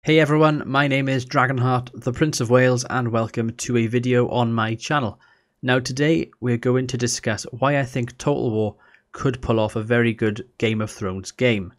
Hey everyone, my name is Dragonheart, the Prince of Wales, and welcome to a video on my channel. Now today we're going to discuss why I think Total War could pull off a very good Game of Thrones game.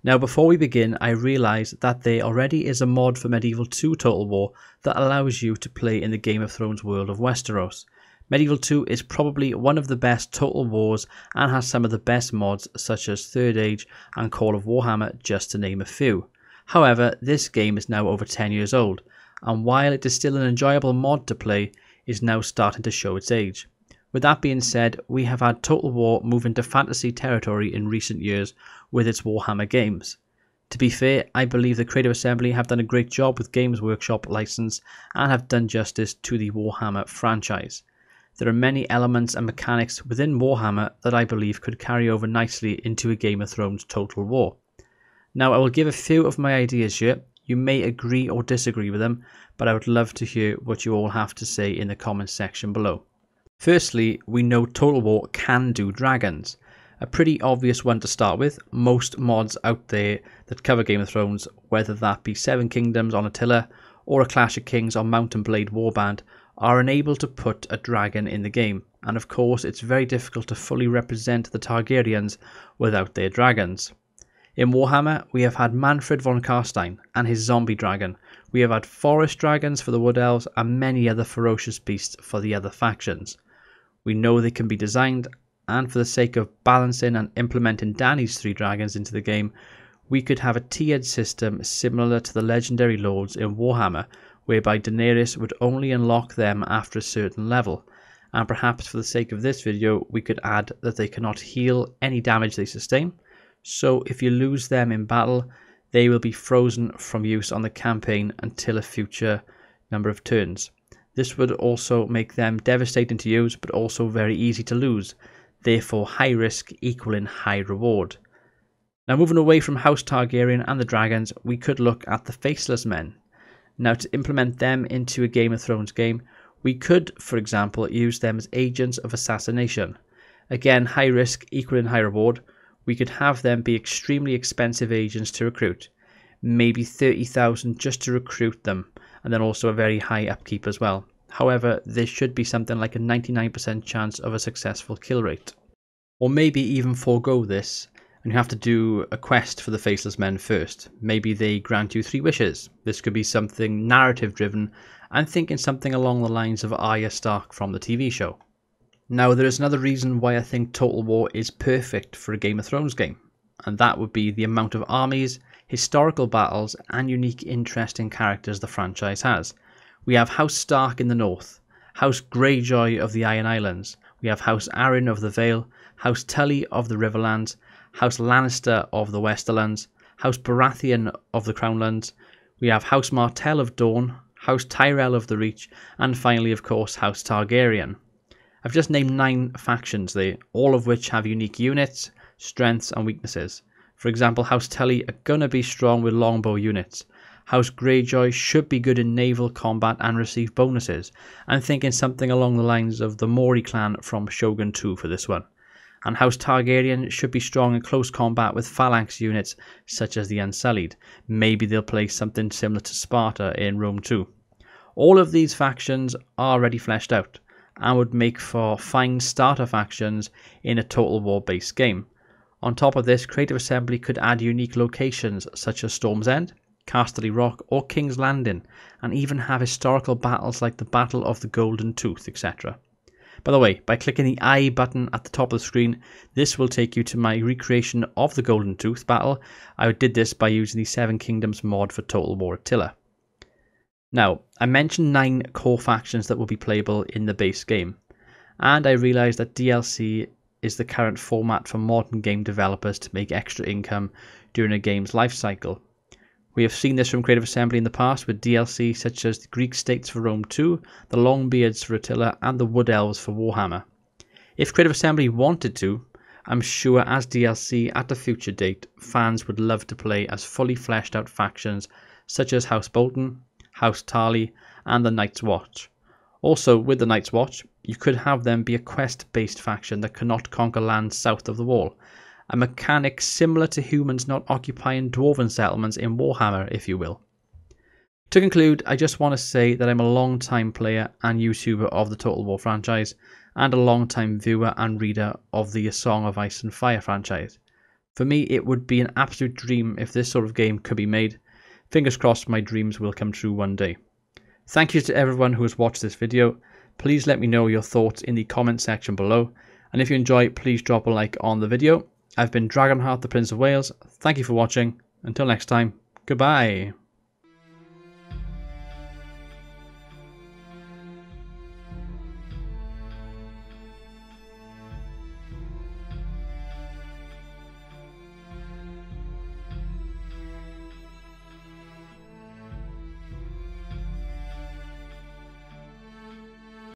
Now before we begin, I realise that there already is a mod for Medieval 2 Total War that allows you to play in the Game of Thrones world of Westeros. Medieval 2 is probably one of the best Total Wars and has some of the best mods such as Third Age and Call of Warhammer, just to name a few. However, this game is now over 10 years old, and while it is still an enjoyable mod to play, is now starting to show its age. With that being said, we have had Total War move into fantasy territory in recent years with its Warhammer games. To be fair, I believe the Creative Assembly have done a great job with Games Workshop license and have done justice to the Warhammer franchise. There are many elements and mechanics within Warhammer that I believe could carry over nicely into a Game of Thrones Total War. Now I will give a few of my ideas here. You may agree or disagree with them, but I would love to hear what you all have to say in the comments section below. Firstly, we know Total War can do dragons. A pretty obvious one to start with. Most mods out there that cover Game of Thrones, whether that be Seven Kingdoms on Attila or a Clash of Kings on Mount and Blade Warband, are unable to put a dragon in the game, and of course it's very difficult to fully represent the Targaryens without their dragons. In Warhammer, we have had Manfred von Carstein and his zombie dragon, we have had forest dragons for the Wood Elves and many other ferocious beasts for the other factions. We know they can be designed, and for the sake of balancing and implementing Dany's 3 dragons into the game, we could have a tiered system similar to the legendary lords in Warhammer, whereby Daenerys would only unlock them after a certain level, and perhaps for the sake of this video we could add that they cannot heal any damage they sustain, so if you lose them in battle they will be frozen from use on the campaign until a future number of turns. This would also make them devastating to use but also very easy to lose, therefore high risk equaling high reward. Now moving away from House Targaryen and the dragons, we could look at the Faceless Men. Now to implement them into a Game of Thrones game, we could, for example, use them as agents of assassination. Again, high risk equaling high reward. We could have them be extremely expensive agents to recruit. Maybe 30,000 just to recruit them, and then also a very high upkeep as well. However, there should be something like a 99% chance of a successful kill rate. Or maybe even forego this, and you have to do a quest for the Faceless Men first. Maybe they grant you 3 wishes. This could be something narrative driven. I'm thinking something along the lines of Arya Stark from the TV show. Now there is another reason why I think Total War is perfect for a Game of Thrones game, and that would be the amount of armies, historical battles and unique interesting characters the franchise has. We have House Stark in the north, House Greyjoy of the Iron Islands, we have House Arryn of the Vale, House Tully of the Riverlands, House Lannister of the Westerlands, House Baratheon of the Crownlands, we have House Martell of Dorne, House Tyrell of the Reach, and finally of course House Targaryen. I've just named 9 factions there, all of which have unique units, strengths and weaknesses. For example, House Tully are gonna be strong with longbow units. House Greyjoy should be good in naval combat and receive bonuses. I'm thinking something along the lines of the Mori clan from Shogun 2 for this one. And House Targaryen should be strong in close combat with phalanx units such as the Unsullied. Maybe they'll play something similar to Sparta in Rome 2. All of these factions are already fleshed out and would make for fine starter factions in a Total War based game. On top of this, Creative Assembly could add unique locations such as Storm's End, Casterly Rock or King's Landing, and even have historical battles like the Battle of the Golden Tooth, etc. By the way, by clicking the I button at the top of the screen, this will take you to my recreation of the Golden Tooth battle. I did this by using the Seven Kingdoms mod for Total War Attila. Now, I mentioned 9 core factions that will be playable in the base game, and I realised that DLC is the current format for modern game developers to make extra income during a game's life cycle. We have seen this from Creative Assembly in the past with DLC such as the Greek States for Rome 2, the Longbeards for Attila, and the Wood Elves for Warhammer. If Creative Assembly wanted to, I'm sure as DLC at a future date, fans would love to play as fully fleshed out factions such as House Bolton, House Tarly and the Night's Watch. Also with the Night's Watch, you could have them be a quest based faction that cannot conquer lands south of the wall, a mechanic similar to humans not occupying dwarven settlements in Warhammer, if you will. To conclude, I just want to say that I'm a long-time player and YouTuber of the Total War franchise, and a long-time viewer and reader of the A Song of Ice and Fire franchise. For me, it would be an absolute dream if this sort of game could be made. Fingers crossed my dreams will come true one day. Thank you to everyone who has watched this video. Please let me know your thoughts in the comment section below, and if you enjoy, please drop a like on the video. I've been Dragonheart, the Prince of Wales. Thank you for watching. Until next time, goodbye.